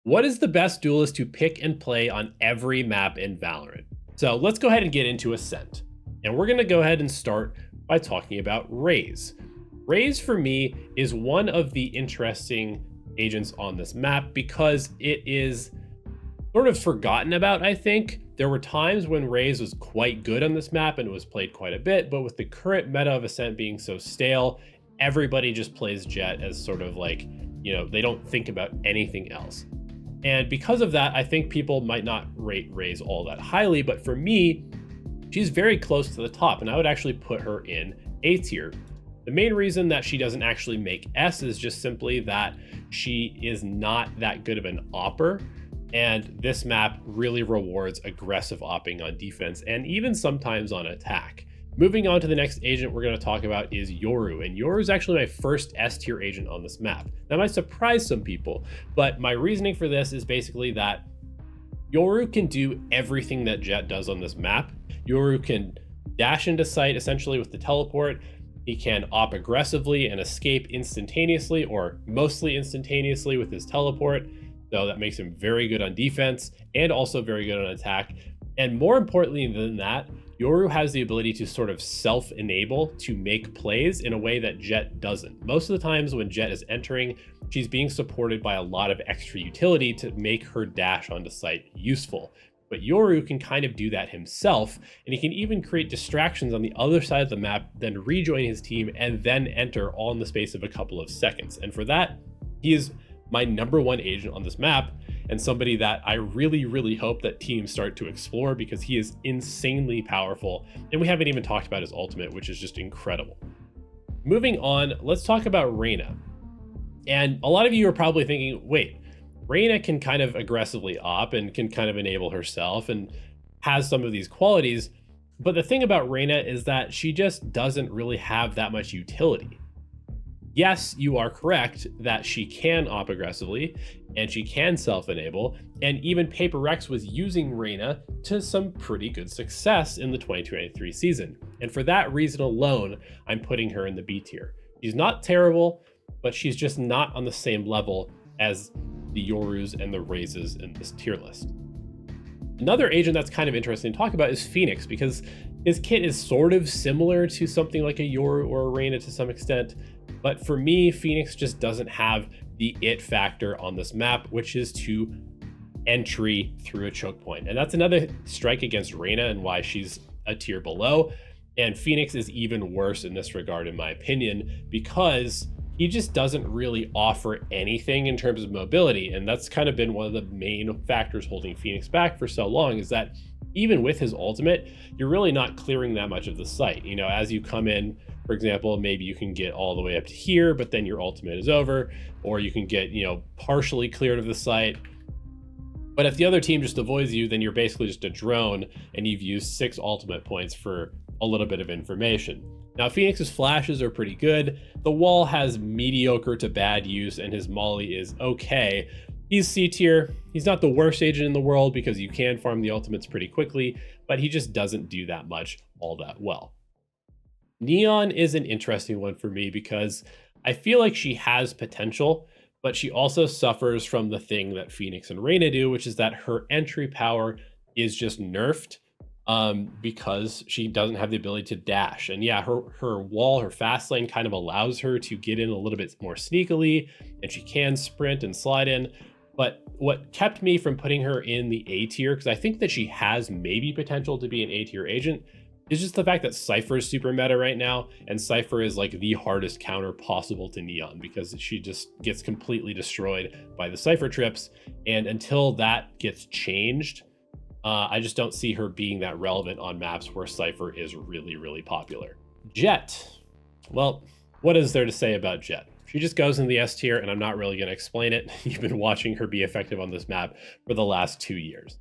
What is the best duelist to pick and play on every map in Valorant? So let's go ahead and get into Ascent. And we're going to go ahead and start by talking about Raze. Raze for me is one of the interesting agents on this map because it is sort of forgotten about, I think. There were times when Raze was quite good on this map and it was played quite a bit, but with the current meta of Ascent being so stale, everybody just plays Jett as sort of like, they don't think about anything else. And because of that, I think people might not rate Raze all that highly, but for me, she's very close to the top, and I would actually put her in A tier. The main reason that she doesn't actually make S is just simply that she is not that good of an opper, and this map really rewards aggressive opping on defense and even sometimes on attack. Moving on to the next agent we're going to talk about is Yoru, and Yoru is actually my first S tier agent on this map. That might surprise some people, but my reasoning for this is basically that Yoru can do everything that Jett does on this map. Yoru can dash into sight essentially with the teleport. He can op aggressively and escape instantaneously or mostly instantaneously with his teleport. So that makes him very good on defense and also very good on attack. And more importantly than that, Yoru has the ability to sort of self-enable to make plays in a way that Jett doesn't. Most of the times when Jett is entering, she's being supported by a lot of extra utility to make her dash onto site useful. But Yoru can kind of do that himself, and he can even create distractions on the other side of the map, then rejoin his team, and then enter all in the space of a couple of seconds. And for that, he is my number one agent on this map, and somebody that I really, really hope that teams start to explore because he is insanely powerful. And we haven't even talked about his ultimate, which is just incredible. Moving on, let's talk about Reyna. And a lot of you are probably thinking, wait, Reyna can kind of aggressively op and can kind of enable herself and has some of these qualities. But the thing about Reyna is that she just doesn't really have that much utility. Yes, you are correct that she can op aggressively and she can self-enable, and even Paper Rex was using Reyna to some pretty good success in the 2023 season. And for that reason alone, I'm putting her in the B tier. She's not terrible, but she's just not on the same level as the Yorus and the Razes in this tier list. Another agent that's kind of interesting to talk about is Phoenix, because his kit is sort of similar to something like a Yoru or a Reyna to some extent. But for me, Phoenix just doesn't have the it factor on this map, which is to entry through a choke point. And that's another strike against Reyna and why she's a tier below. And Phoenix is even worse in this regard, in my opinion, because he just doesn't really offer anything in terms of mobility. And that's kind of been one of the main factors holding Phoenix back for so long, is that even with his ultimate, you're really not clearing that much of the site. As you come in, for example, maybe you can get all the way up to here, but then your ultimate is over, or you can get, partially cleared of the site. But if the other team just avoids you, then you're basically just a drone and you've used 6 ultimate points for a little bit of information. Now, Phoenix's flashes are pretty good. The wall has mediocre to bad use and his molly is okay. He's C tier. He's not the worst agent in the world because you can farm the ultimates pretty quickly, but he just doesn't do that much all that well. Neon is an interesting one for me because I feel like she has potential, but she also suffers from the thing that Phoenix and Reyna do, which is that her entry power is just nerfed because she doesn't have the ability to dash. And yeah, her wall, her fast lane kind of allows her to get in a little bit more sneakily, and she can sprint and slide in. But what kept me from putting her in the A tier, because I think that she has maybe potential to be an A tier agent, is just the fact that Cypher is super meta right now, and Cypher is like the hardest counter possible to Neon because she just gets completely destroyed by the Cypher trips. And until that gets changed, I just don't see her being that relevant on maps where Cypher is really, really popular. Jett. Well, what is there to say about Jett? She just goes in the S tier, and I'm not really going to explain it. You've been watching her be effective on this map for the last 2 years.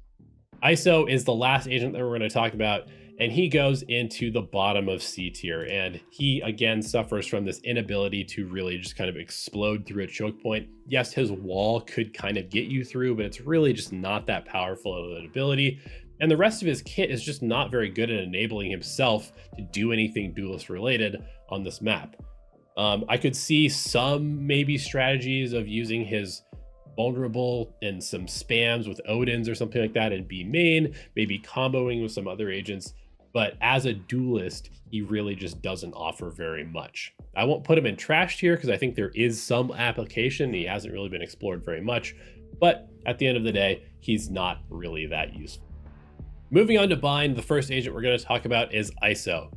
ISO is the last agent that we're going to talk about, and he goes into the bottom of C tier, and he again suffers from this inability to really just kind of explode through a choke point. Yes, his wall could kind of get you through, but it's really just not that powerful of an ability. And the rest of his kit is just not very good at enabling himself to do anything duelist related on this map. I could see some maybe strategies of using his vulnerable and some spams with Odins or something like that and be main, maybe comboing with some other agents. But as a duelist, he really just doesn't offer very much. I won't put him in trash tier because I think there is some application. He hasn't really been explored very much, but at the end of the day, he's not really that useful. Moving on to bind, the first agent we're going to talk about is ISO.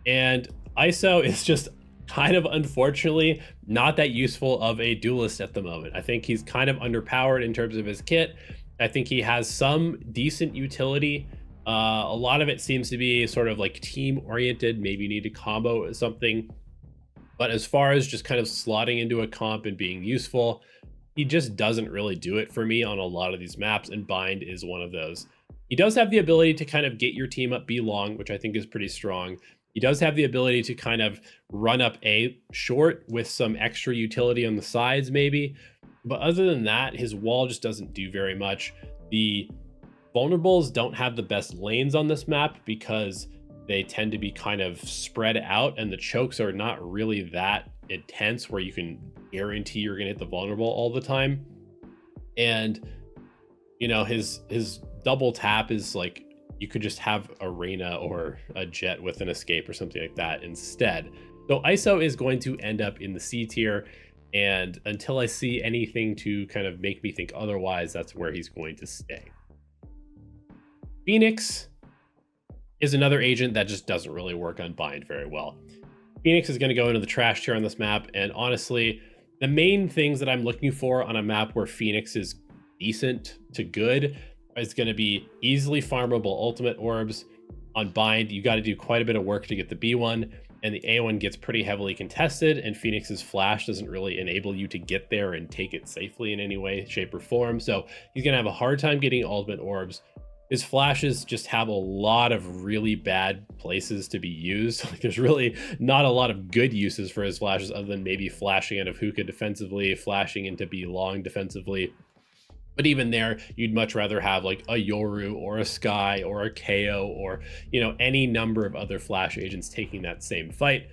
And ISO is just kind of unfortunately not that useful of a duelist at the moment. I think he's kind of underpowered in terms of his kit. I think he has some decent utility. A lot of it seems to be sort of like team oriented. Maybe you need to combo something. But as far as just kind of slotting into a comp and being useful, he just doesn't really do it for me on a lot of these maps, and bind is one of those. He does have the ability to kind of get your team up B long, which I think is pretty strong. He does have the ability to kind of run up A short with some extra utility on the sides maybe. But other than that, his wall just doesn't do very much. The vulnerables don't have the best lanes on this map because they tend to be kind of spread out, and the chokes are not really that intense where you can guarantee you're gonna hit the vulnerable all the time. And you know, his double tap is like, you could just have a Reyna or a Jet with an escape or something like that instead. So ISO is going to end up in the C tier, and until I see anything to kind of make me think otherwise, that's where he's going to stay. Phoenix is another agent that just doesn't really work on bind very well. Phoenix is going to go into the trash tier on this map, and honestly, the main things that I'm looking for on a map where Phoenix is decent to good is going to be easily farmable ultimate orbs. On bind, you got to do quite a bit of work to get the B1, and the A1 gets pretty heavily contested, and Phoenix's flash doesn't really enable you to get there and take it safely in any way, shape, or form. So he's going to have a hard time getting ultimate orbs. His flashes just have a lot of really bad places to be used. Like, there's really not a lot of good uses for his flashes other than maybe flashing out of hookah defensively, flashing into B long defensively. But even there, you'd much rather have like a Yoru or a Sky or a KO or, you know, any number of other flash agents taking that same fight.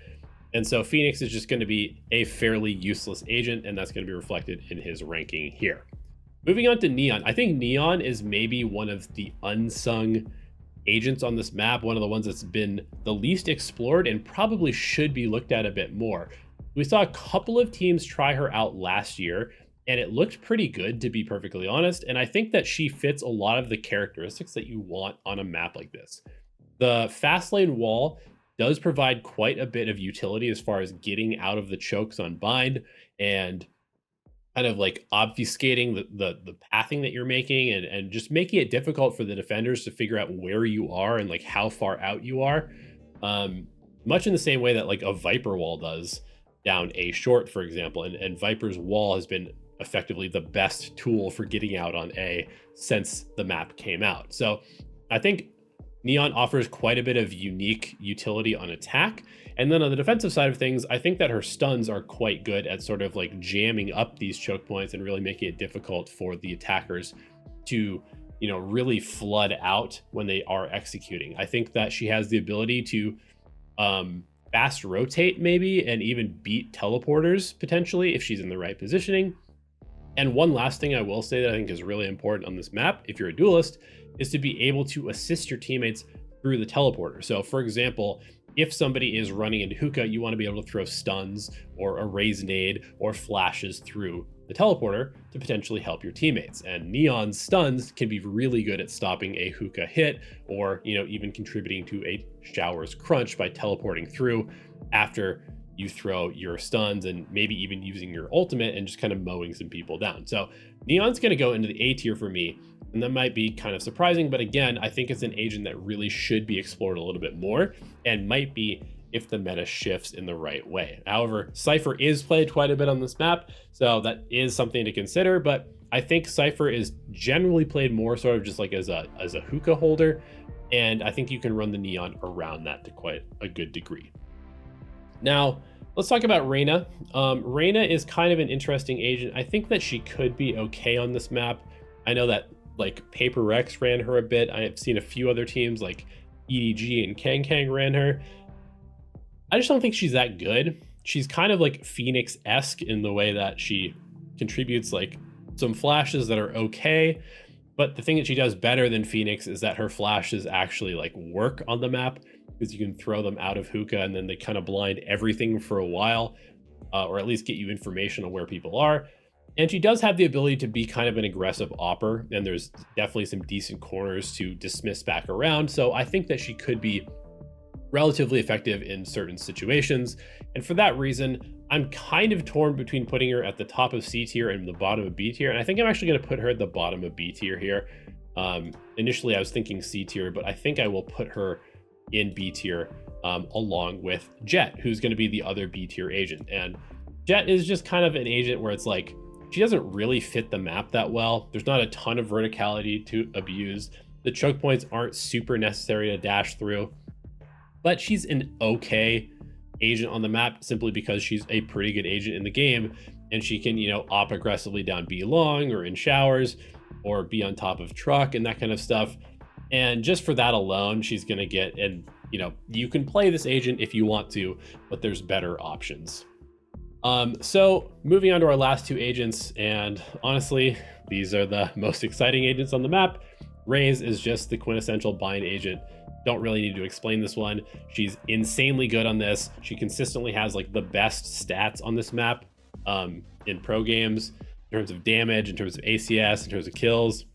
And so Phoenix is just going to be a fairly useless agent, and that's going to be reflected in his ranking here. Moving on to Neon. I think Neon is maybe one of the unsung agents on this map, one of the ones that's been the least explored and probably should be looked at a bit more. We saw a couple of teams try her out last year, and it looked pretty good, to be perfectly honest. And I think that she fits a lot of the characteristics that you want on a map like this. The fast lane wall does provide quite a bit of utility as far as getting out of the chokes on bind and kind of like obfuscating the pathing that you're making, and just making it difficult for the defenders to figure out where you are and like how far out you are. Much in the same way that like a Viper wall does down A short, for example. And Viper's wall has been effectively the best tool for getting out on A since the map came out. So I think Neon offers quite a bit of unique utility on attack. And then on the defensive side of things, I think that her stuns are quite good at sort of like jamming up these choke points and really making it difficult for the attackers to, you know, really flood out when they are executing. I think that she has the ability to fast rotate maybe, and even beat teleporters potentially if she's in the right positioning. And one last thing I will say that I think is really important on this map, if you're a duelist, is to be able to assist your teammates through the teleporter. So for example, if somebody is running into hookah, you want to be able to throw stuns or a raise nade or flashes through the teleporter to potentially help your teammates. And Neon's stuns can be really good at stopping a hookah hit, or, you know, even contributing to a shower's crunch by teleporting through after you throw your stuns, and maybe even using your ultimate and just kind of mowing some people down. So Neon's going to go into the A tier for me, and that might be kind of surprising, but again, I think it's an agent that really should be explored a little bit more, and might be if the meta shifts in the right way. However, Cypher is played quite a bit on this map, so that is something to consider, but I think Cypher is generally played more sort of just like as a hookah holder, and I think you can run the Neon around that to quite a good degree. Now, let's talk about Reyna. Reyna is kind of an interesting agent. I think that she could be okay on this map. I know that like Paper Rex ran her a bit. I have seen a few other teams like EDG and Kang ran her. I just don't think she's that good. She's kind of like Phoenix-esque in the way that she contributes like some flashes that are okay. But the thing that she does better than Phoenix is that her flashes actually like work on the map, because you can throw them out of hookah and then they kind of blind everything for a while, or at least get you information on where people are. And she does have the ability to be kind of an aggressive opper, and there's definitely some decent corners to dismiss back around. So I think that she could be relatively effective in certain situations. And for that reason, I'm kind of torn between putting her at the top of C tier and the bottom of B tier. And I think I'm actually going to put her at the bottom of B tier here. Initially, I was thinking C tier, but I think I will put her in B tier along with Jet, who's going to be the other B tier agent. And Jet is just kind of an agent where it's like, she doesn't really fit the map that well. There's not a ton of verticality to abuse. The choke points aren't super necessary to dash through, but she's an okay agent on the map simply because she's a pretty good agent in the game, and she can, op aggressively down B long or in showers or be on top of truck and that kind of stuff. And just for that alone, she's going to get, and you can play this agent if you want to, but there's better options. So moving on to our last two agents, and honestly, these are the most exciting agents on the map. Raze is just the quintessential bind agent. Don't really need to explain this one. She's insanely good on this. She consistently has like the best stats on this map in pro games, in terms of damage, in terms of ACS, in terms of kills.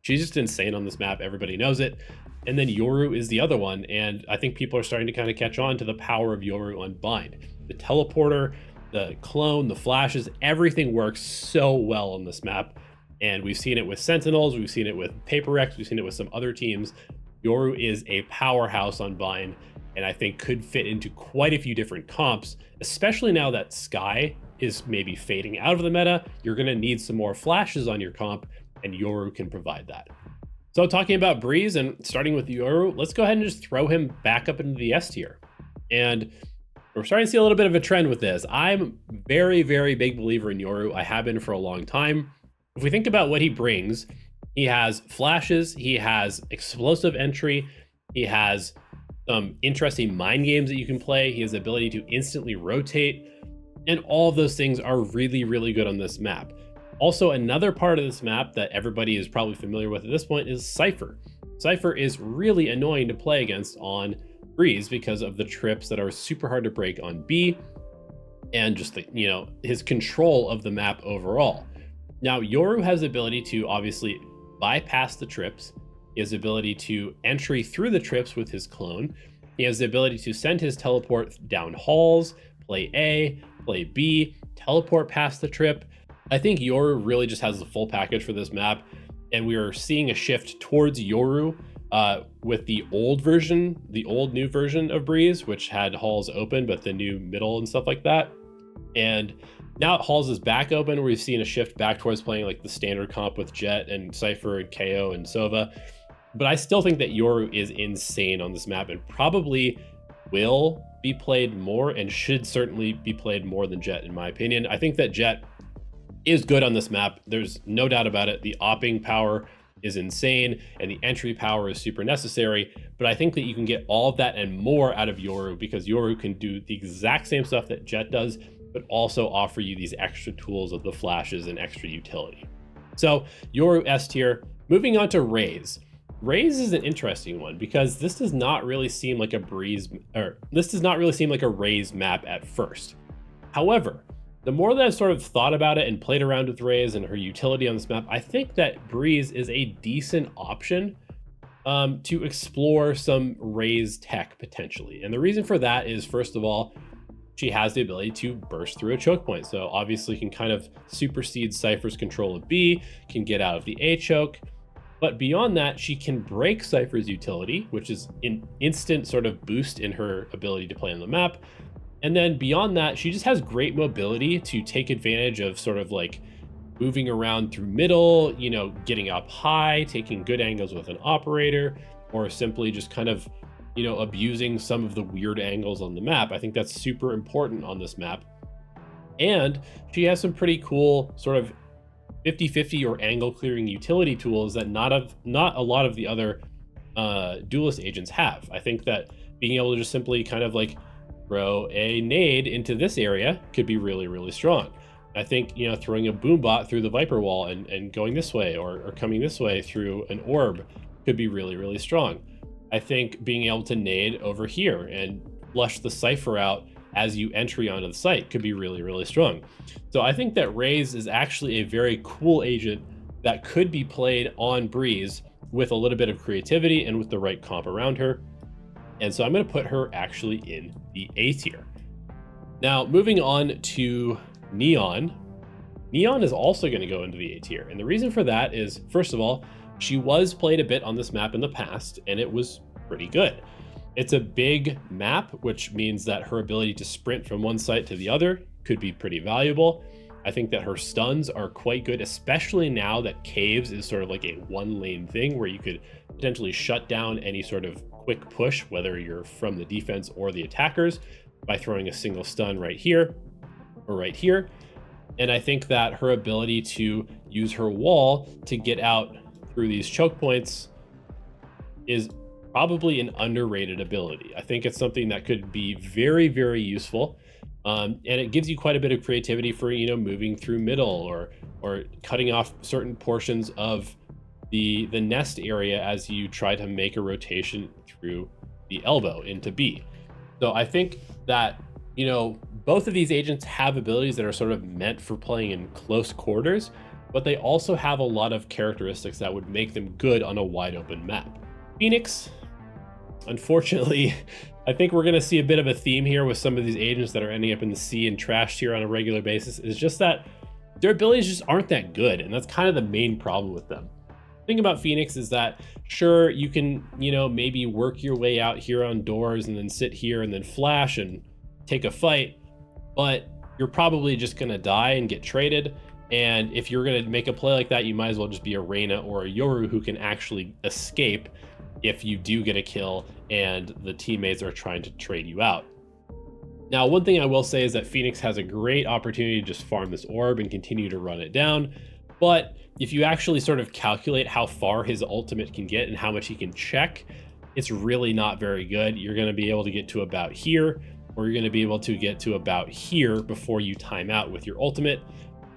She's just insane on this map. Everybody knows it. And then Yoru is the other one, and I think people are starting to kind of catch on to the power of Yoru on bind. The teleporter, the clone, the flashes, everything works so well on this map. And we've seen it with Sentinels, we've seen it with Paper X, we've seen it with some other teams. Yoru is a powerhouse on bind, and I think could fit into quite a few different comps, especially now that Skye is maybe fading out of the meta. You're going to need some more flashes on your comp, and Yoru can provide that. So talking about Breeze and starting with Yoru, let's go ahead and just throw him back up into the S tier. And we're starting to see a little bit of a trend with this. I'm very, very big believer in Yoru. I have been for a long time. If we think about what he brings, he has flashes, he has explosive entry, he has some interesting mind games that you can play, he has the ability to instantly rotate, and all of those things are really, really good on this map. Also, another part of this map that everybody is probably familiar with at this point is Cypher. Cypher is really annoying to play against on Breeze because of the trips that are super hard to break on B, and just the, his control of the map overall. Now, Yoru has the ability to obviously bypass the trips. He has the ability to entry through the trips with his clone. He has the ability to send his teleport down halls, play A, play B, teleport past the trip. I think Yoru really just has the full package for this map, and we are seeing a shift towards Yoru with the old new version of Breeze, which had halls open, but the new middle and stuff like that. And now halls is back open. We've seen a shift back towards playing like the standard comp with Jet and Cypher and KO and Sova. But I still think that Yoru is insane on this map and probably will be played more, and should certainly be played more than Jet, in my opinion. I think that Jet is good on this map. There's no doubt about it. The opping power is insane, and the entry power is super necessary. But I think that you can get all of that and more out of Yoru, because Yoru can do the exact same stuff that Jet does, but also offer you these extra tools of the flashes and extra utility. So Yoru S tier. Moving on to Raze. Raze is an interesting one because this does not really seem like a Breeze, or this does not really seem like a Raze map at first. However, the more that I've sort of thought about it and played around with Raze and her utility on this map, I think that Breeze is a decent option to explore some Raze tech potentially. And the reason for that is, first of all, she has the ability to burst through a choke point. So obviously can kind of supersede Cypher's control of B, can get out of the A choke. But beyond that, she can break Cypher's utility, which is an instant sort of boost in her ability to play on the map. And then beyond that, she just has great mobility to take advantage of sort of like moving around through middle, getting up high, taking good angles with an operator, or simply just kind of, abusing some of the weird angles on the map. I think that's super important on this map. And she has some pretty cool sort of 50-50 or angle clearing utility tools that not a lot of the other Duelist agents have. I think that being able to just simply kind of like throw a nade into this area could be really, really strong. I think, you know, throwing a boom bot through the Viper wall and going this way or coming this way through an orb could be really, really strong. I think being able to nade over here and flush the Cypher out as you entry onto the site could be really, really strong. So I think that Raze is actually a very cool agent that could be played on Breeze with a little bit of creativity and with the right comp around her. And so I'm going to put her actually in the A tier. Now, moving on to Neon. Neon is also going to go into the A tier. And the reason for that is, first of all, she was played a bit on this map in the past, and it was pretty good. It's a big map, which means that her ability to sprint from one site to the other could be pretty valuable. I think that her stuns are quite good, especially now that Caves is sort of like a one lane thing where you could potentially shut down any sort of quick push, whether you're from the defense or the attackers, by throwing a single stun right here or right here. And I think that her ability to use her wall to get out through these choke points is probably an underrated ability. I think it's something that could be very, very useful. And it gives you quite a bit of creativity for, you know, moving through middle or cutting off certain portions of the nest area as you try to make a rotation through the elbow into B. So I think that, you know, both of these agents have abilities that are sort of meant for playing in close quarters, but they also have a lot of characteristics that would make them good on a wide open map. Phoenix, unfortunately, I think we're going to see a bit of a theme here with some of these agents that are ending up in the C and trashed here on a regular basis. Is just that their abilities just aren't that good, and that's kind of the main problem with them. The thing about Phoenix is that, sure, you can, you know, maybe work your way out here on doors and then sit here and then flash and take a fight, but you're probably just going to die and get traded. And if you're going to make a play like that, you might as well just be a Reyna or a Yoru who can actually escape if you do get a kill and the teammates are trying to trade you out. Now, one thing I will say is that Phoenix has a great opportunity to just farm this orb and continue to run it down. But if you actually sort of calculate how far his ultimate can get and how much he can check, it's really not very good. You're going to be able to get to about here, or you're going to be able to get to about here before you time out with your ultimate.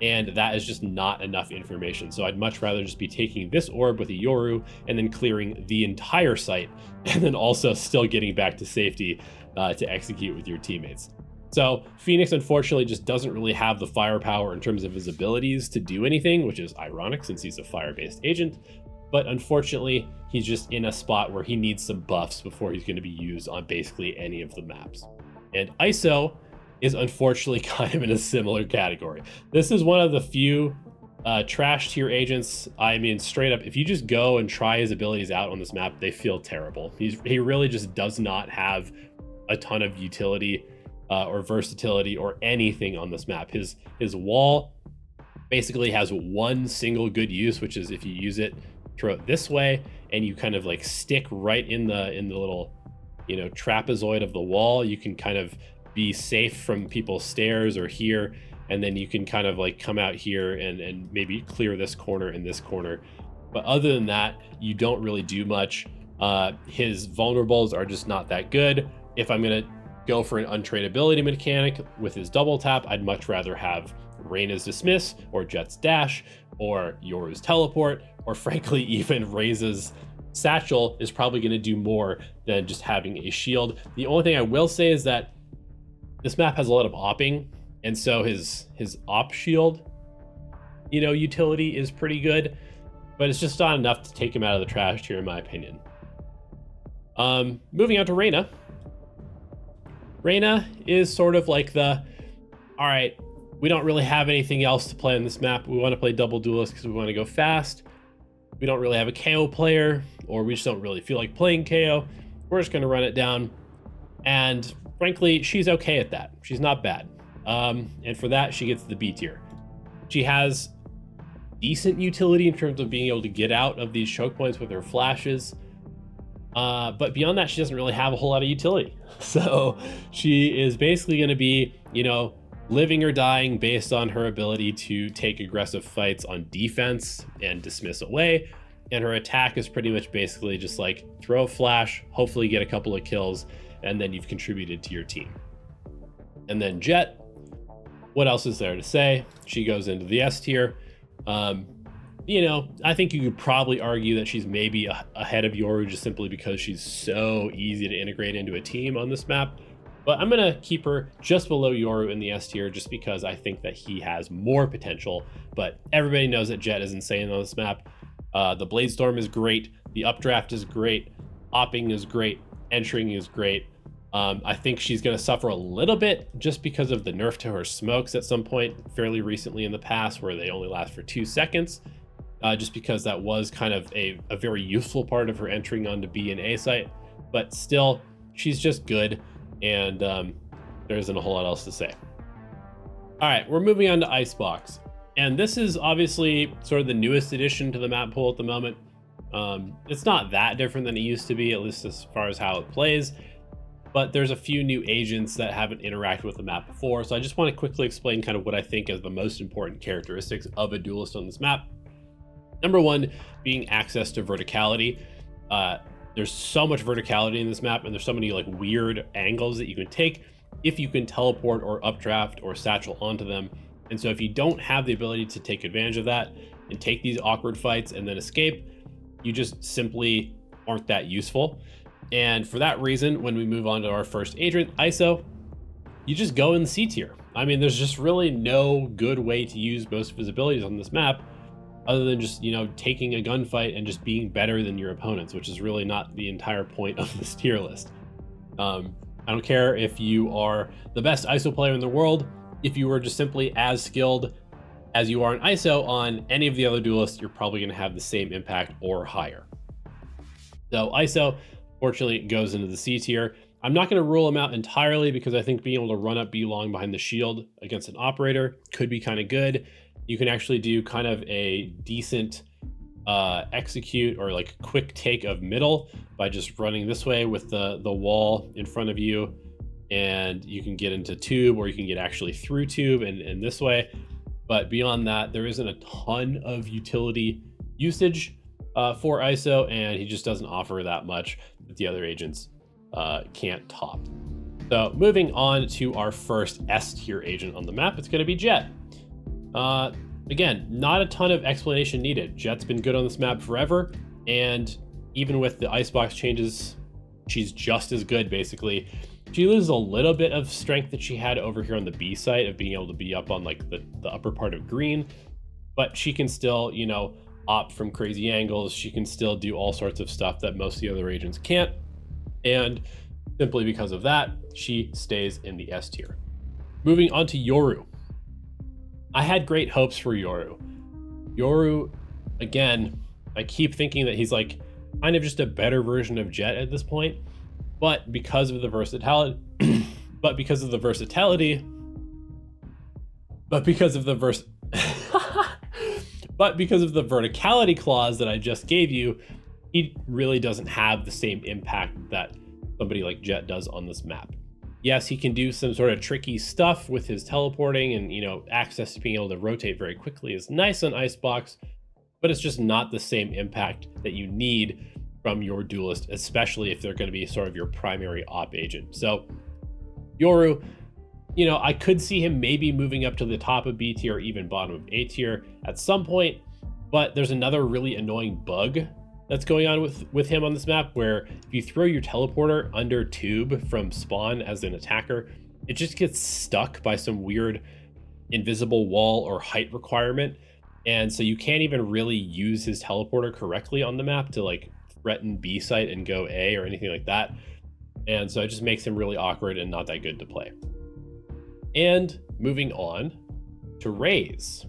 And that is just not enough information. So I'd much rather just be taking this orb with a Yoru and then clearing the entire site, and then also still getting back to safety to execute with your teammates. So Phoenix, unfortunately, just doesn't really have the firepower in terms of his abilities to do anything, which is ironic since he's a fire-based agent. But unfortunately, he's just in a spot where he needs some buffs before he's going to be used on basically any of the maps. And ISO is unfortunately kind of in a similar category. This is one of the few trash tier agents. I mean, straight up, if you just go and try his abilities out on this map, they feel terrible. He really just does not have a ton of utility or versatility or anything on this map. His wall basically has one single good use, which is if you use it, throw it this way, and you kind of like stick right in the little, you know, trapezoid of the wall. You can kind of be safe from people's stairs or here, and then you can kind of like come out here and maybe clear this corner and this corner. But other than that, you don't really do much. His vulnerables are just not that good. If I'm gonna go for an untradeability mechanic with his double tap, I'd much rather have Reyna's Dismiss or Jet's Dash or Yoru's Teleport, or frankly even Raze's Satchel is probably going to do more than just having a shield. The only thing I will say is that this map has a lot of opping, and so his op shield, you know, utility is pretty good, but it's just not enough to take him out of the trash tier in my opinion. Moving on to Reyna. Reyna is sort of like the, all right, we don't really have anything else to play on this map. We want to play double duelist because we want to go fast. We don't really have a KO player, or we just don't really feel like playing KO. We're just going to run it down. And frankly, she's okay at that. She's not bad. And for that, she gets the B tier. She has decent utility in terms of being able to get out of these choke points with her flashes. But beyond that, she doesn't really have a whole lot of utility. So she is basically going to be, you know, living or dying based on her ability to take aggressive fights on defense and dismiss away. And her attack is pretty much basically just like throw a flash, hopefully get a couple of kills, and then you've contributed to your team. And then Jet, what else is there to say? She goes into the S tier. You know, I think you could probably argue that she's maybe ahead of Yoru just simply because she's so easy to integrate into a team on this map. But I'm going to keep her just below Yoru in the S tier just because I think that he has more potential. But everybody knows that Jett is insane on this map. The Bladestorm is great. The updraft is great. Opping is great. Entering is great. I think she's going to suffer a little bit just because of the nerf to her smokes at some point fairly recently in the past where they only last for 2 seconds. Just because that was kind of a very useful part of her entering onto B and A site. But still, she's just good. And there isn't a whole lot else to say. All right, we're moving on to Icebox. And this is obviously sort of the newest addition to the map pool at the moment. It's not that different than it used to be, at least as far as how it plays. But there's a few new agents that haven't interacted with the map before. So I just want to quickly explain kind of what I think is the most important characteristics of a duelist on this map. Number one being access to verticality. There's so much verticality in this map, and there's so many like weird angles that you can take if you can teleport or updraft or satchel onto them. And so if you don't have the ability to take advantage of that and take these awkward fights and then escape, you just simply aren't that useful. And for that reason, when we move on to our first agent, ISO, you just go in the C tier. I mean, there's just really no good way to use most of his abilities on this map other than just, you know, taking a gunfight and just being better than your opponents, which is really not the entire point of this tier list. I don't care if you are the best ISO player in the world. If you were just simply as skilled as you are in ISO on any of the other duelists, you're probably going to have the same impact or higher. So ISO, fortunately, goes into the C tier. I'm not going to rule him out entirely because I think being able to run up B long behind the shield against an operator could be kind of good. You can actually do kind of a decent execute or like quick take of middle by just running this way with the wall in front of you, and you can get into tube or you can get actually through tube and this way. But beyond that, there isn't a ton of utility usage for ISO, and he just doesn't offer that much that the other agents can't top. So moving on to our first S tier agent on the map, it's going to be Jett. Again, not a ton of explanation needed. Jett's been good on this map forever, and even with the Icebox changes, she's just as good, basically. She loses a little bit of strength that she had over here on the B site of being able to be up on like the upper part of green, but she can still, you know, opt from crazy angles. She can still do all sorts of stuff that most of the other agents can't, and simply because of that, she stays in the S tier. Moving on to Yoru. I had great hopes for Yoru. Yoru, again, I keep thinking that he's like kind of just a better version of Jett at this point, but because of the versatility, but because of the versatility verticality clause that I just gave you, he really doesn't have the same impact that somebody like Jett does on this map. Yes, he can do some sort of tricky stuff with his teleporting, and, you know, access to being able to rotate very quickly is nice on Icebox, but it's just not the same impact that you need from your duelist, especially if they're going to be sort of your primary op agent. So Yoru, you know, I could see him maybe moving up to the top of B tier or even bottom of A tier at some point, but there's another really annoying bug that's going on with him on this map, where if you throw your teleporter under tube from spawn as an attacker, it just gets stuck by some weird invisible wall or height requirement. And so you can't even really use his teleporter correctly on the map to like threaten B site and go A or anything like that. And so it just makes him really awkward and not that good to play. And moving on to Raze.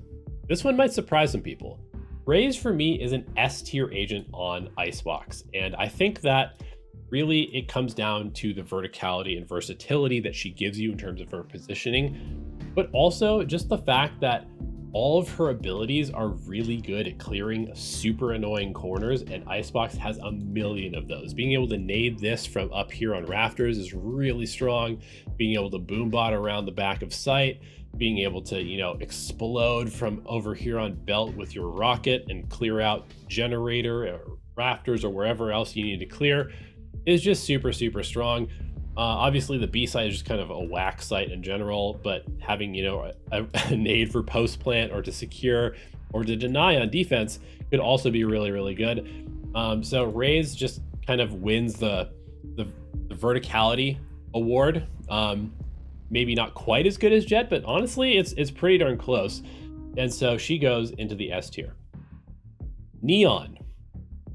This one might surprise some people. Raze for me is an S tier agent on Icebox, and I think that really it comes down to the verticality and versatility that she gives you in terms of her positioning, but also just the fact that all of her abilities are really good at clearing super annoying corners, and Icebox has a million of those. Being able to nade this from up here on rafters is really strong. Being able to boombot around the back of site, being able to, you know, explode from over here on belt with your rocket and clear out generator or rafters or wherever else you need to clear is just super, super strong. Obviously, the B site is just kind of a whack site in general, but having, you know, a nade for post plant or to secure or to deny on defense could also be really, really good. So Raze just kind of wins the verticality award. Maybe not quite as good as Jet, but honestly, it's pretty darn close. And so she goes into the S tier. Neon.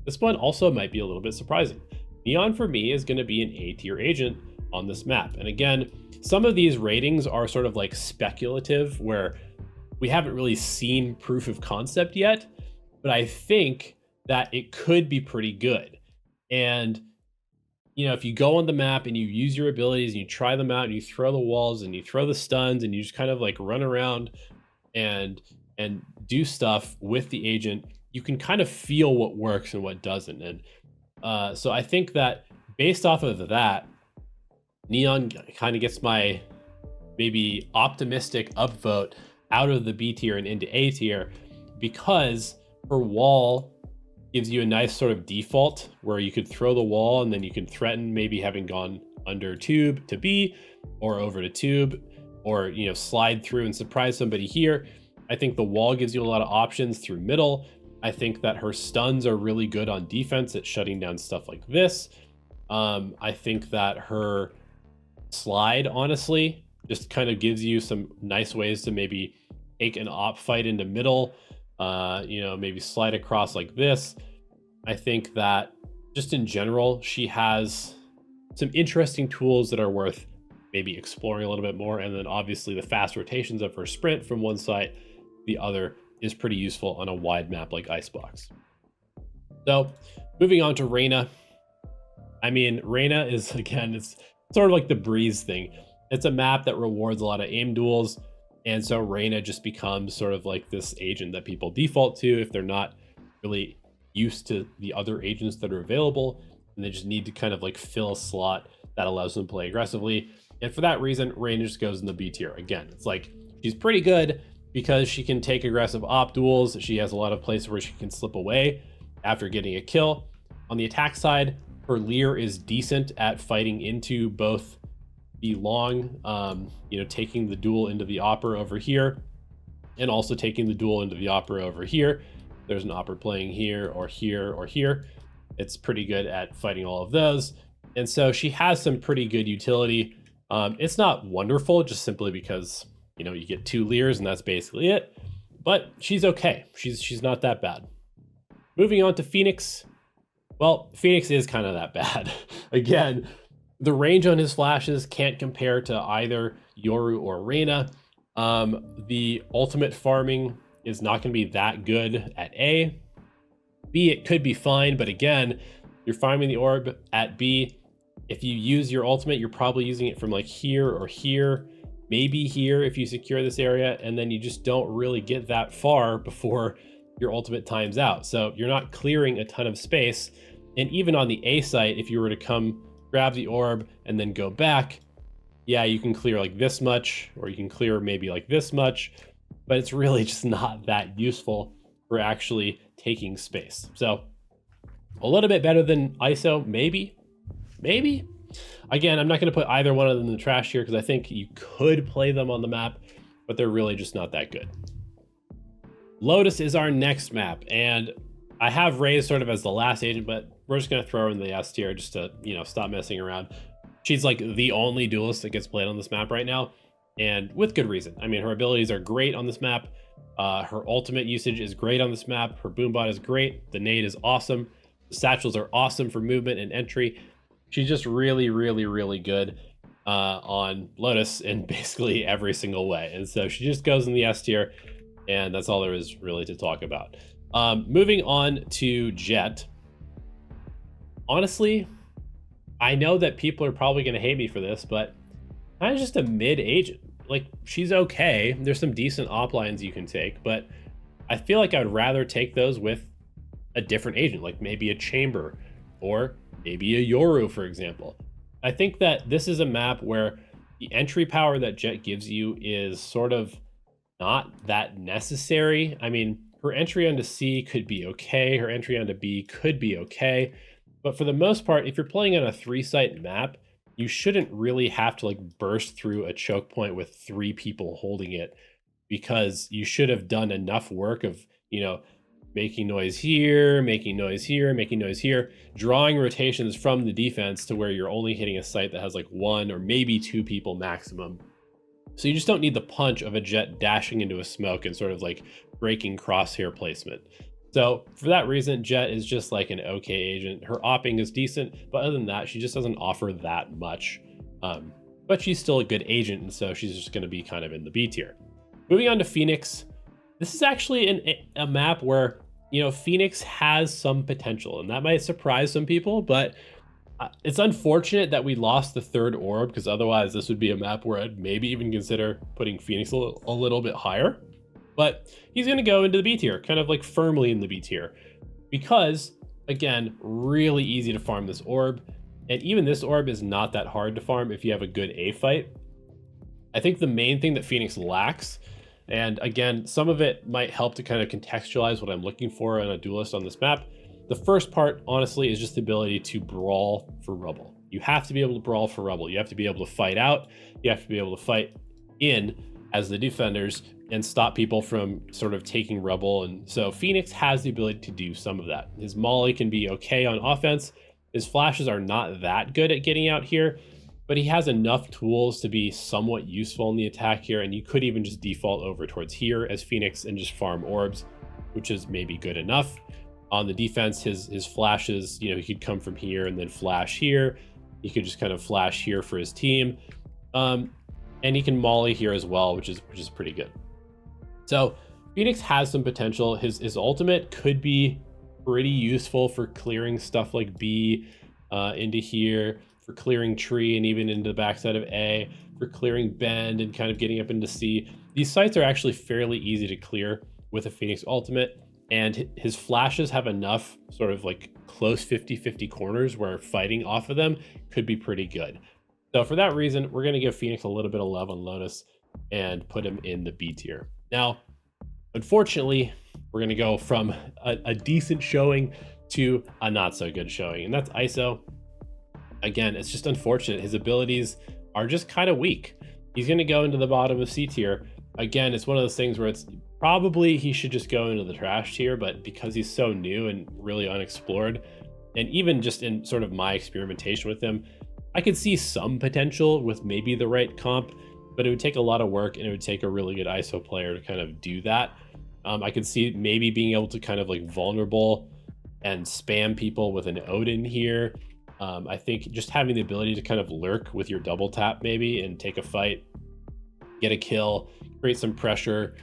This one also might be a little bit surprising. Neon for me is going to be an A tier agent on this map. And again, some of these ratings are sort of like speculative, where we haven't really seen proof of concept yet, but I think that it could be pretty good. And you know, if you go on the map and you use your abilities and you try them out and you throw the walls and you throw the stuns and you just kind of like run around and do stuff with the agent, you can kind of feel what works and what doesn't. And so I think that based off of that, Neon kind of gets my maybe optimistic upvote out of the B tier and into A tier, because her wall gives you a nice sort of default where you could throw the wall and then you can threaten maybe having gone under tube to B or over to tube, or, you know, slide through and surprise somebody here. I think the wall gives you a lot of options through middle. I think that her stuns are really good on defense at shutting down stuff like this. I think that her slide, honestly, just kind of gives you some nice ways to maybe take an op fight into middle, you know, maybe slide across like this. I think that just in general, she has some interesting tools that are worth maybe exploring a little bit more. And then obviously the fast rotations of her sprint from one side to the other is pretty useful on a wide map like Icebox. So moving on to Reyna. I mean, Reyna is, again, it's sort of like the Breeze thing. It's a map that rewards a lot of aim duels. And so Reyna just becomes sort of like this agent that people default to if they're not really used to the other agents that are available, and they just need to kind of like fill a slot that allows them to play aggressively. And for that reason, Reyna just goes in the B tier. Again, it's like she's pretty good because she can take aggressive op duels. She has a lot of places where she can slip away after getting a kill. On the attack side, her Leer is decent at fighting into both the long, you know, taking the duel into the opera over here, and also taking the duel into the opera over here. There's an opera playing here or here or here. It's pretty good at fighting all of those. And so she has some pretty good utility. It's not wonderful just simply because, you know, you get 2 Leers and that's basically it, but she's okay. She's not that bad. Moving on to Phoenix. Well, Phoenix is kind of that bad. Again, the range on his flashes can't compare to either Yoru or Reyna. The ultimate farming is not going to be that good at A. B, it could be fine, but again, you're farming the orb at B. If you use your ultimate, you're probably using it from like here or here, maybe here if you secure this area, and then you just don't really get that far before your ultimate times out. So you're not clearing a ton of space. And even on the A site, if you were to come grab the orb and then go back, yeah, you can clear like this much, or you can clear maybe like this much, but it's really just not that useful for actually taking space. So a little bit better than ISO, maybe. Again, I'm not going to put either one of them in the trash here because I think you could play them on the map, but they're really just not that good. Lotus is our next map, and I have Raze sort of as the last agent, but we're just going to throw her in the S tier just to, you know, stop messing around. She's like the only duelist that gets played on this map right now, and with good reason. I mean, her abilities are great on this map. Her ultimate usage is great on this map. Her boombot is great. The nade is awesome. The satchels are awesome for movement and entry. She's just really, really, really good on Lotus in basically every single way. And so she just goes in the S tier, and that's all there is really to talk about. Moving on to Jet. Honestly, I know that people are probably going to hate me for this, but kind of just a mid agent. Like, she's okay. There's some decent op lines you can take, but I feel like I'd rather take those with a different agent, like maybe a Chamber or maybe a Yoru, for example. I think that this is a map where the entry power that Jet gives you is sort of not that necessary. I mean, her entry onto C could be okay. Her entry onto B could be okay. But for the most part, if you're playing on a 3-site map, you shouldn't really have to like burst through a choke point with 3 people holding it, because you should have done enough work of, making noise here, making noise here, making noise here, drawing rotations from the defense to where you're only hitting a site that has like 1 or maybe 2 people maximum. So you just don't need the punch of a Jett dashing into a smoke and sort of like breaking crosshair placement. So for that reason, Jett is just like an okay agent. Her opping is decent, but other than that, she just doesn't offer that much. But she's still a good agent, and so she's just going to be kind of in the B tier. Moving on to Phoenix. This is actually a map where, Phoenix has some potential, and that might surprise some people, but it's unfortunate that we lost the 3rd orb, because otherwise this would be a map where I'd maybe even consider putting Phoenix a little bit higher. But he's going to go into the B tier, kind of like firmly in the B tier, because, again, really easy to farm this orb. And even this orb is not that hard to farm if you have a good A fight. I think the main thing that Phoenix lacks, and again, some of it might help to kind of contextualize what I'm looking for in a duelist on this map. The first part, honestly, is just the ability to brawl for rubble. You have to be able to brawl for rubble. You have to be able to fight out. You have to be able to fight in as the defenders and stop people from sort of taking rubble. And so Phoenix has the ability to do some of that. His molly can be okay on offense. His flashes are not that good at getting out here, but he has enough tools to be somewhat useful in the attack here. And you could even just default over towards here as Phoenix and just farm orbs, which is maybe good enough. On the defense, his flashes, he could come from here and then flash here. He could just kind of flash here for his team. And he can molly here as well, which is pretty good. So Phoenix has some potential. His ultimate could be pretty useful for clearing stuff like B into here, for clearing tree and even into the backside of A, for clearing bend and kind of getting up into C. These sites are actually fairly easy to clear with a Phoenix ultimate, and his flashes have enough sort of like close 50-50 corners where fighting off of them could be pretty good. So for that reason, we're going to give Phoenix a little bit of love on Lotus and put him in the B tier. Now, unfortunately, we're going to go from a decent showing to a not so good showing, and that's ISO. Again, it's just unfortunate. His abilities are just kind of weak. He's going to go into the bottom of C tier. Again, it's one of those things where it's probably he should just go into the trash tier, but because he's so new and really unexplored, and even just in sort of my experimentation with him, I could see some potential with maybe the right comp, but it would take a lot of work and it would take a really good ISO player to kind of do that. I could see maybe being able to kind of like vulnerable and spam people with an Odin here. I think just having the ability to kind of lurk with your double tap maybe and take a fight, get a kill, create some pressure.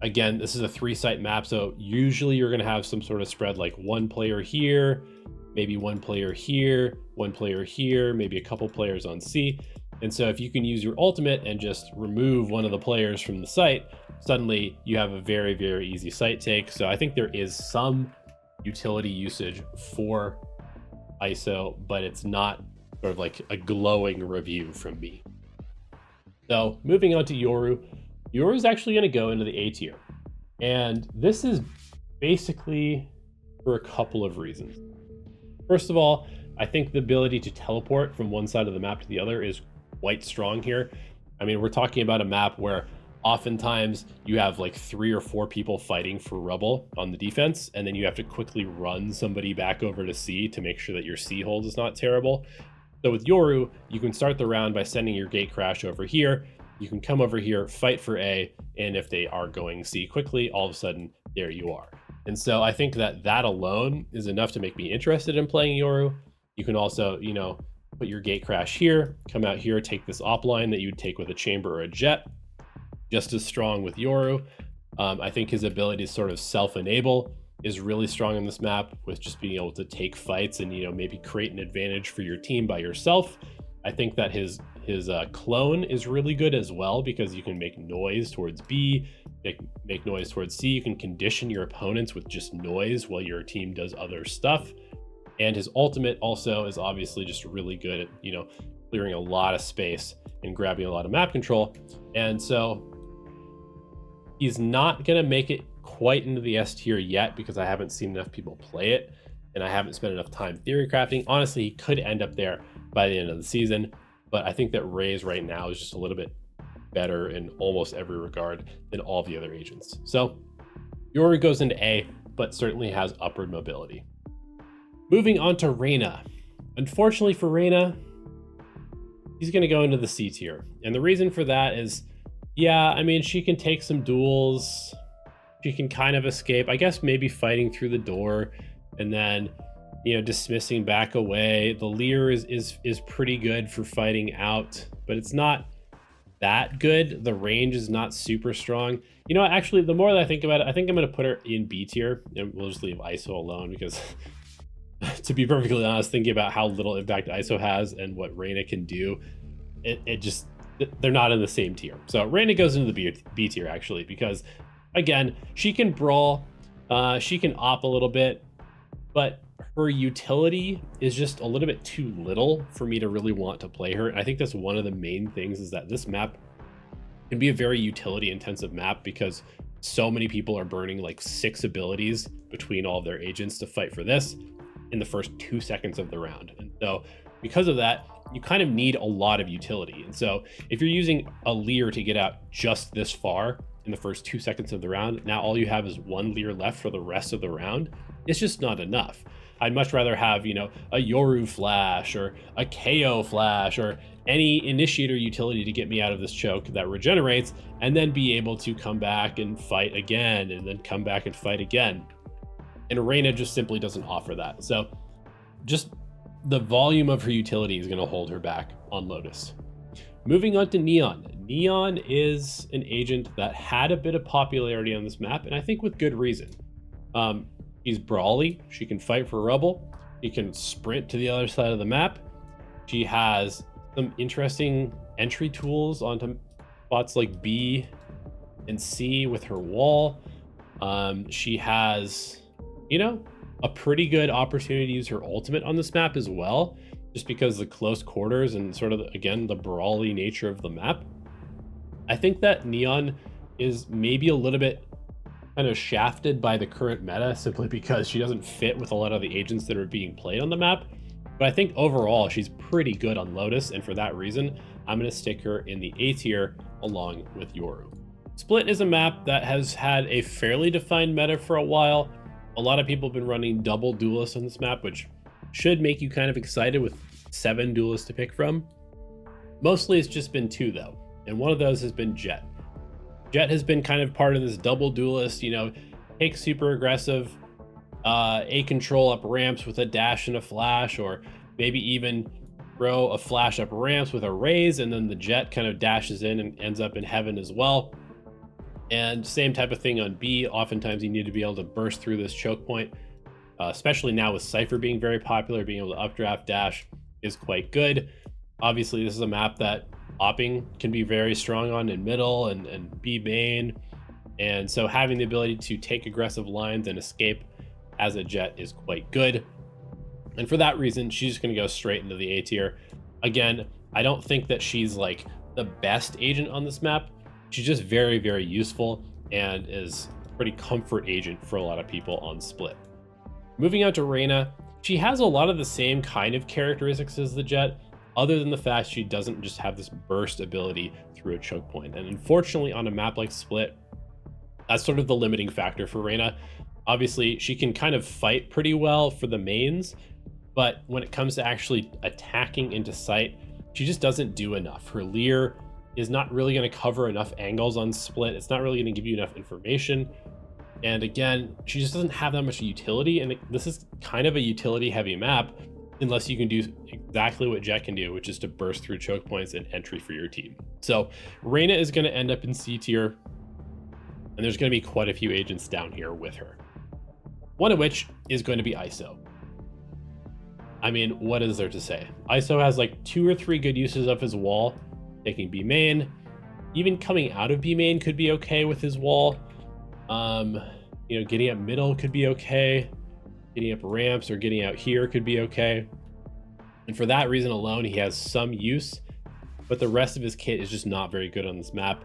Again, this is a 3-site map, so usually you're going to have some sort of spread, like 1 player here, maybe 1 player here, 1 player here, maybe a couple players on C. And so if you can use your ultimate and just remove one of the players from the site, suddenly you have a very, very easy site take. So I think there is some utility usage for ISO, but it's not sort of like a glowing review from me. So moving on to Yoru. Yoru is actually going to go into the A tier. And this is basically for a couple of reasons. First of all, I think the ability to teleport from one side of the map to the other is quite strong here. I mean, we're talking about a map where oftentimes you have like 3 or 4 people fighting for rubble on the defense, and then you have to quickly run somebody back over to C to make sure that your C hold is not terrible. So with Yoru, you can start the round by sending your gate crash over here. You can come over here, fight for A, and if they are going C quickly, all of a sudden, there you are. And so I think that alone is enough to make me interested in playing Yoru. You can also, put your gate crash here, come out here, take this op line that you'd take with a chamber or a Jett. Just as strong with Yoru. I think his ability to sort of self-enable is really strong in this map, with just being able to take fights and maybe create an advantage for your team by yourself. I think that his clone is really good as well, because you can make noise towards B, make noise towards C. You can condition your opponents with just noise while your team does other stuff. And his ultimate also is obviously just really good at clearing a lot of space and grabbing a lot of map control. And so he's not going to make it quite into the S tier yet, because I haven't seen enough people play it. and I haven't spent enough time theory crafting. Honestly, he could end up there by the end of the season, but I think that Raze right now is just a little bit better in almost every regard than all the other agents. So Yoru goes into A, but certainly has upward mobility. Moving on to Reyna. Unfortunately for Reyna, he's going to go into the C tier. And the reason for that is, yeah, I mean, she can take some duels. She can kind of escape, I guess maybe fighting through the door and then, you know, dismissing back away. The Leer is pretty good for fighting out, but it's not that good. The range is not super strong. You know, actually, the more that I think about it, I think I'm going to put her in B tier, and we'll just leave ISO alone because to be perfectly honest, thinking about how little impact ISO has and what Reyna can do, it just, they're not in the same tier. So Reyna goes into the B tier actually, because again, she can brawl, she can op a little bit, but her utility is just a little bit too little for me to really want to play her. And I think that's one of the main things, is that this map can be a very utility intensive map because so many people are burning like 6 abilities between all of their agents to fight for this in the first 2 seconds of the round. And so because of that, you kind of need a lot of utility. And so if you're using a Leer to get out just this far in the first 2 seconds of the round, now all you have is 1 Leer left for the rest of the round. It's just not enough. I'd much rather have, you know, a Yoru flash or a KO flash or any initiator utility to get me out of this choke that regenerates, and then be able to come back and fight again, and then come back and fight again. And Reyna just simply doesn't offer that. So just the volume of her utility is going to hold her back on Lotus. Moving on to Neon. Neon is an agent that had a bit of popularity on this map, and I think with good reason. She's brawly. She can fight for rubble. She can sprint to the other side of the map. She has some interesting entry tools onto spots like B and C with her wall. She has, you know, a pretty good opportunity to use her ultimate on this map as well, just because the close quarters and sort of, again, the brawly nature of the map. I think that Neon is maybe a little bit kind of shafted by the current meta simply because she doesn't fit with a lot of the agents that are being played on the map. But I think overall she's pretty good on Lotus, and for that reason, I'm going to stick her in the A tier along with Yoru. Split is a map that has had a fairly defined meta for a while. A lot of people have been running double Duelist on this map, which should make you kind of excited with 7 Duelists to pick from. Mostly it's just been 2 though, and one of those has been Jett. Jett has been kind of part of this double Duelist, you know, take super aggressive, A control up ramps with a dash and a flash, or maybe even throw a flash up ramps with a raise, and then the Jett kind of dashes in and ends up in heaven as well. And same type of thing on B. Oftentimes you need to be able to burst through this choke point, especially now with Cypher being very popular. Being able to updraft dash is quite good. Obviously, this is a map that opping can be very strong on in middle and B main. And so having the ability to take aggressive lines and escape as a Jett is quite good. And for that reason, she's just going to go straight into the A tier. Again, I don't think that she's like the best agent on this map. She's just very, very useful and is a pretty comfort agent for a lot of people on Split. Moving on to Reyna, she has a lot of the same kind of characteristics as the Jett, other than the fact she doesn't just have this burst ability through a choke point. And unfortunately, on a map like Split, that's sort of the limiting factor for Reyna. Obviously, she can kind of fight pretty well for the mains, but when it comes to actually attacking into sight, she just doesn't do enough. Her Leer is not really going to cover enough angles on Split. It's not really going to give you enough information. And again, she just doesn't have that much utility. And this is kind of a utility heavy map, unless you can do exactly what Jett can do, which is to burst through choke points and entry for your team. So Reyna is going to end up in C tier, and there's going to be quite a few agents down here with her. One of which is going to be ISO. I mean, what is there to say? ISO has like 2 or 3 good uses of his wall, taking B main. Even coming out of B main could be okay with his wall. You know, getting up middle could be okay. Getting up ramps or getting out here could be okay. And for that reason alone, he has some use, but the rest of his kit is just not very good on this map.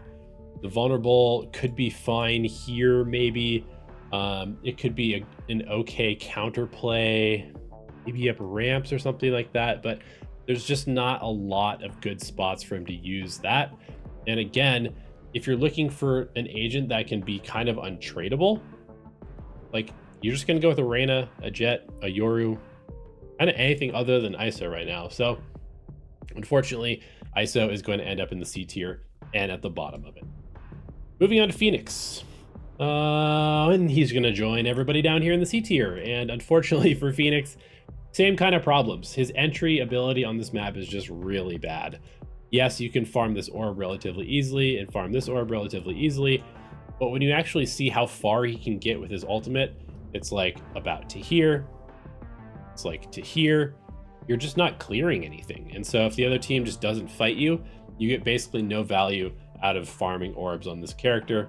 The vulnerable could be fine here maybe, It could be an okay counterplay, maybe up ramps or something like that, but there's just not a lot of good spots for him to use that. And again, if you're looking for an agent that can be kind of untradeable, like you're just gonna go with a Reyna, a Jett, a Yoru, kind of anything other than ISO right now. So unfortunately, ISO is going to end up in the C tier and at the bottom of it. Moving on to Phoenix. And he's going to join everybody down here in the C tier. And unfortunately for Phoenix, same kind of problems. His entry ability on this map is just really bad. Yes, you can farm this orb relatively easily and farm this orb relatively easily, but when you actually see how far he can get with his ultimate, it's like about to here, it's like to here. You're just not clearing anything. And so if the other team just doesn't fight you, you get basically no value out of farming orbs on this character.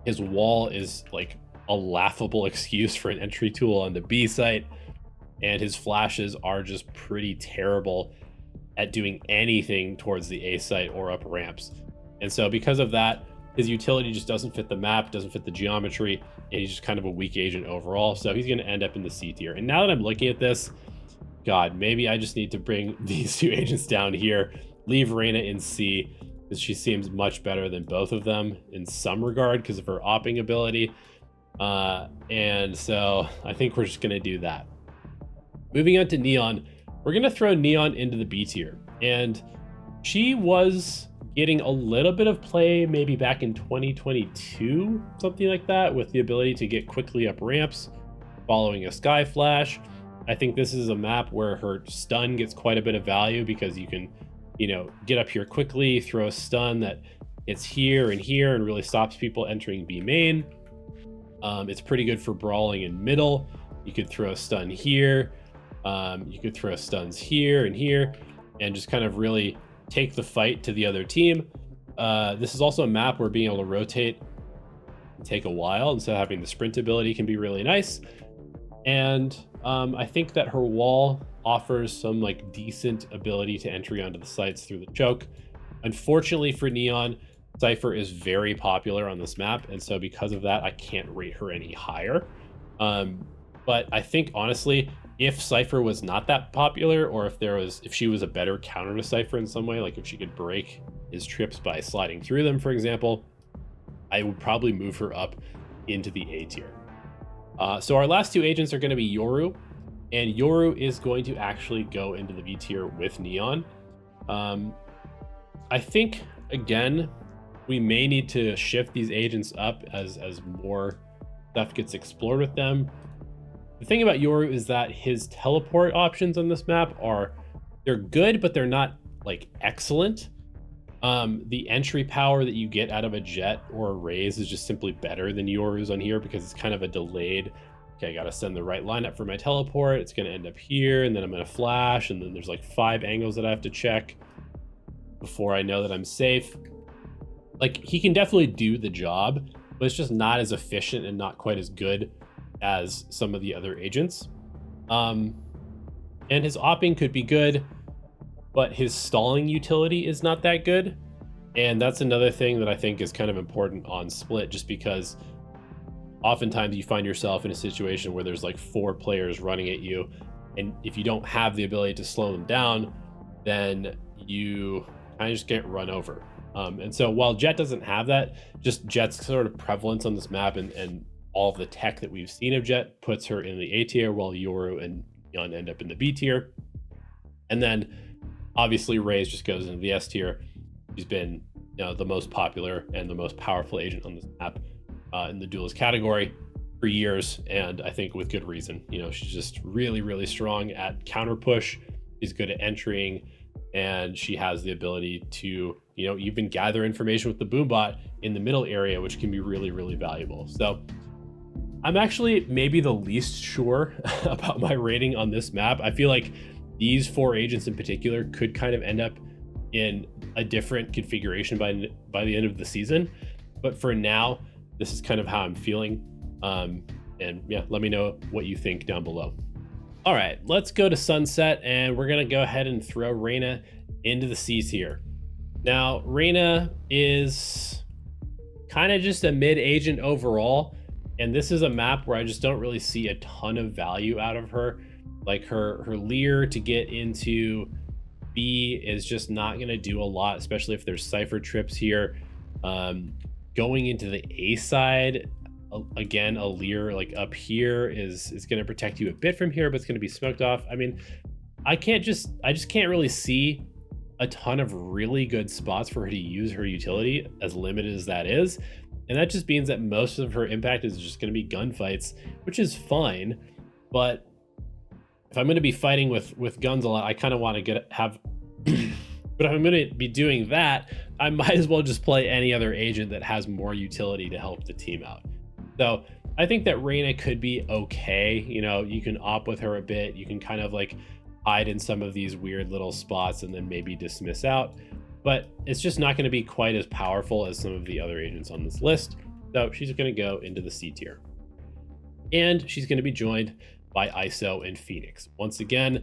His wall is like a laughable excuse for an entry tool on the B site, and his flashes are just pretty terrible at doing anything towards the A site or up ramps. And so because of that, his utility just doesn't fit the map, doesn't fit the geometry, and he's just kind of a weak agent overall. So he's going to end up in the C tier. And now that I'm looking at this, God, maybe I just need to bring these two agents down here, leave Reyna in C, because she seems much better than both of them in some regard because of her opping ability. And so I think we're just going to do that. Moving on to Neon, we're going to throw Neon into the B tier. And she was getting a little bit of play maybe back in 2022, something like that, with the ability to get quickly up ramps following a Sky Flash. I think this is a map where her stun gets quite a bit of value because you can, you know, get up here quickly, throw a stun that hits here and really stops people entering B main. It's pretty good for brawling in middle. You could throw a stun here. You could throw stuns here and just kind of really take the fight to the other team. This is also a map where being able to rotate can take a while, and so having the sprint ability can be really nice. And I think that her wall offers some like decent ability to entry onto the sites through the choke. Unfortunately for Neon, Cypher is very popular on this map, and so because of that, I can't rate her any higher. But I think honestly, if Cypher was not that popular, or if she was a better counter to Cypher in some way, like if she could break his trips by sliding through them, for example, I would probably move her up into the A tier. So our last two agents are going to be Yoru, and Yoru is going to actually go into the B tier with Neon. I think, again, we may need to shift these agents up as more stuff gets explored with them. The thing about Yoru is that his teleport options on this map they're good, but they're not like excellent. The entry power that you get out of a Jett or a Raze is just simply better than Yoru's on here because it's kind of a delayed, okay, I gotta send the right lineup for my teleport, it's gonna end up here, and then I'm gonna flash, and then there's like 5 angles that I have to check before I know that I'm safe. Like, he can definitely do the job, but it's just not as efficient and not quite as good as some of the other agents. And his opping could be good, but his stalling utility is not that good. And that's another thing that I think is kind of important on Split, just because oftentimes you find yourself in a situation where there's like 4 players running at you, and if you don't have the ability to slow them down, then you kind of just get run over. And so while Jett doesn't have that, just Jett's sort of prevalence on this map and all of the tech that we've seen of Jett puts her in the A tier, while Yoru and Yun end up in the B tier. And then obviously Raze just goes into the S tier. She's been, you know, the most popular and the most powerful agent on this map in the Duelist category for years, and I think with good reason. You know, she's just really, really strong at counter push. She's good at entering, and she has the ability to, you know, even gather information with the boombot in the middle area, which can be really, really valuable. So I'm actually maybe the least sure about my rating on this map. I feel like these 4 agents in particular could kind of end up in a different configuration by the end of the season. But for now, this is kind of how I'm feeling. And yeah, let me know what you think down below. All right, let's go to Sunset, and we're gonna go ahead and throw Reyna into the C tier. Now, Reyna is kind of just a mid agent overall. And this is a map where I just don't really see a ton of value out of her. Like her leer to get into B is just not going to do a lot, especially if there's cipher trips here. Going into the A side, again, a leer like up here is going to protect you a bit from here, but it's going to be smoked off. I mean, I just can't really see a ton of really good spots for her to use her utility, as limited as that is. And that just means that most of her impact is just going to be gunfights, which is fine. But if I'm going to be fighting with guns a lot, I kind of want to have but if I'm going to be doing that, I might as well just play any other agent that has more utility to help the team out. So I think that Reyna could be okay. You know, you can op with her a bit. You can kind of like hide in some of these weird little spots and then maybe dismiss out. But it's just not going to be quite as powerful as some of the other agents on this list. So she's going to go into the C tier. And she's going to be joined by ISO and Phoenix. Once again,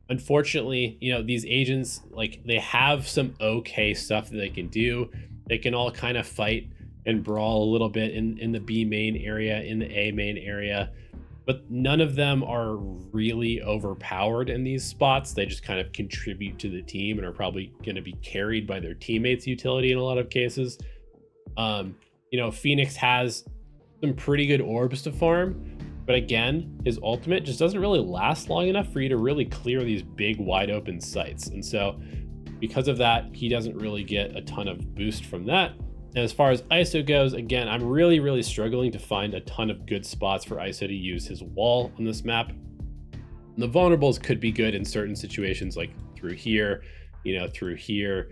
unfortunately, you know, these agents, like, they have some okay stuff that they can do. They can all kind of fight and brawl a little bit in the B main area, in the A main area, but none of them are really overpowered in these spots. They just kind of contribute to the team and are probably going to be carried by their teammates' utility in a lot of cases. You know, Phoenix has some pretty good orbs to farm, but again, his ultimate just doesn't really last long enough for you to really clear these big wide open sites. And so because of that, he doesn't really get a ton of boost from that. And as far as ISO goes, again, I'm really struggling to find a ton of good spots for ISO to use his wall on this map. And the vulnerables could be good in certain situations, like through here, you know, through here,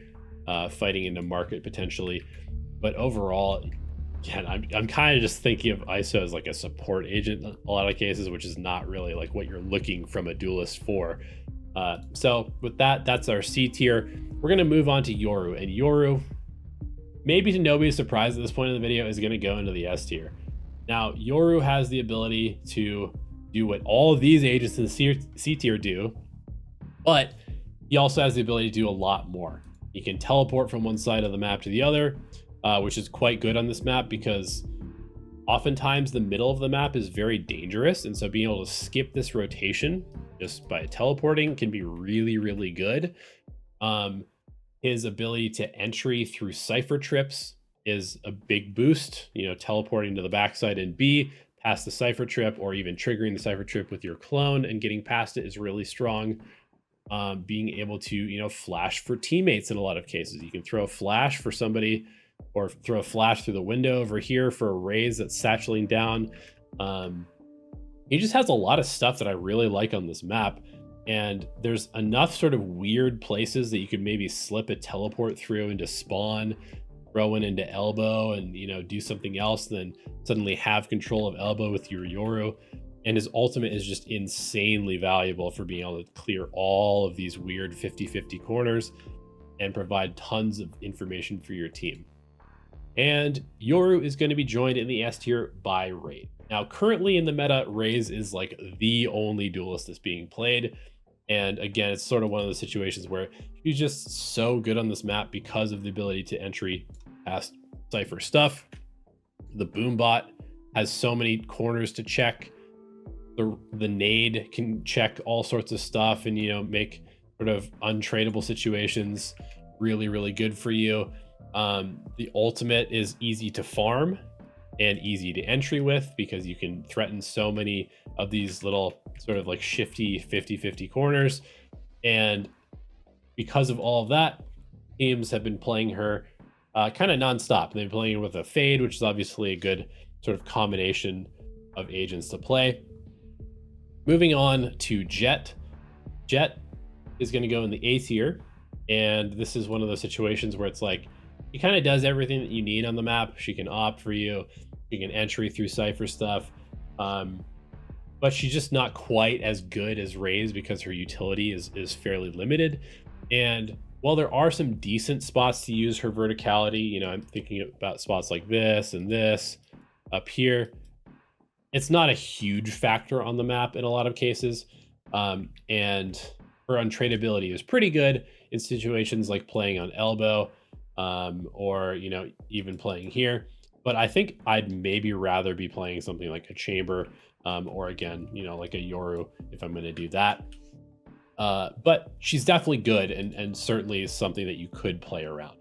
fighting into market potentially. But overall, again, I'm kind of just thinking of ISO as like a support agent in a lot of cases, which is not really like what you're looking from a duelist for. So with that, that's our C tier. We're going to move on to Yoru, and Yoru, maybe to nobody's surprise at this point in the video, is going to go into the S tier. Now, Yoru has the ability to do what all of these agents in the C tier do, but he also has the ability to do a lot more. He can teleport from one side of the map to the other, which is quite good on this map because oftentimes the middle of the map is very dangerous. And so being able to skip this rotation just by teleporting can be really good. His ability to entry through cipher trips is a big boost, you know, teleporting to the backside in B, past the cipher trip, or even triggering the cipher trip with your clone and getting past it is really strong. Being able to, you know, flash for teammates in a lot of cases. You can throw a flash for somebody, or throw a flash through the window over here for a raise that's satchelating down. He just has a lot of stuff that I really like on this map. And there's enough sort of weird places that you could maybe slip a teleport through into spawn, throw in into elbow, and, you know, do something else, then suddenly have control of elbow with your Yoru. And his ultimate is just insanely valuable for being able to clear all of these weird 50-50 corners and provide tons of information for your team. And Yoru is going to be joined in the S tier by Raze. Now, currently in the meta, Raze is like the only duelist that's being played. And again, it's sort of one of those situations where she's just so good on this map because of the ability to entry past cipher stuff. The boom bot has so many corners to check. The nade can check all sorts of stuff and, you know, make sort of untradeable situations really good for you. The ultimate is easy to farm and easy to entry with because you can threaten so many of these little sort of like shifty 50-50 corners. And because of all of that, teams have been playing her kind of nonstop. They've been playing with a fade, which is obviously a good sort of combination of agents to play. Moving on to Jett. Jett is going to go in the A tier. And this is one of those situations where it's like, she kind of does everything that you need on the map. She can opt for you. She can entry through cipher stuff. But she's just not quite as good as Raze because her utility is fairly limited. And while there are some decent spots to use her verticality, you know, I'm thinking about spots like this and this up here. It's not a huge factor on the map in a lot of cases. And her untradeability is pretty good in situations like playing on elbow, or, you know, even playing here. but I think I'd maybe rather be playing something like a Chamber, or again, you know, like a Yoru if I'm going to do that. But she's definitely good and certainly is something that you could play around.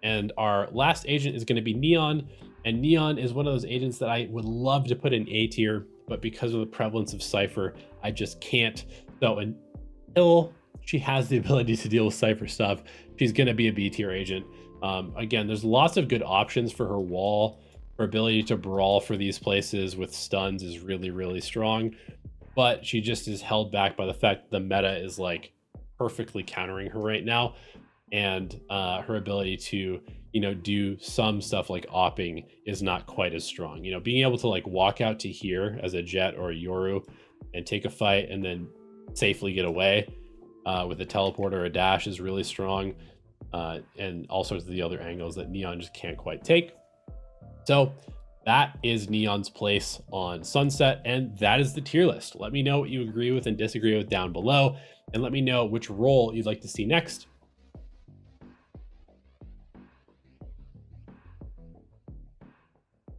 And our last agent is going to be Neon. And Neon is one of those agents that I would love to put in A tier, but because of the prevalence of Cypher, I just can't. So until she has the ability to deal with Cypher stuff, she's going to be a B tier agent. Again, there's lots of good options for her wall. Her ability to brawl for these places with stuns is really, really strong, but she just is held back by the fact that the meta is like perfectly countering her right now. And her ability to, you know, do some stuff like opping is not quite as strong. You know, being able to like walk out to here as a Jet or a Yoru and take a fight and then safely get away with a teleport or a dash is really strong, and all sorts of the other angles that Neon just can't quite take. So that is Neon's place on Sunset, and that is the tier list. Let me know what you agree with and disagree with down below, and let me know which role you'd like to see next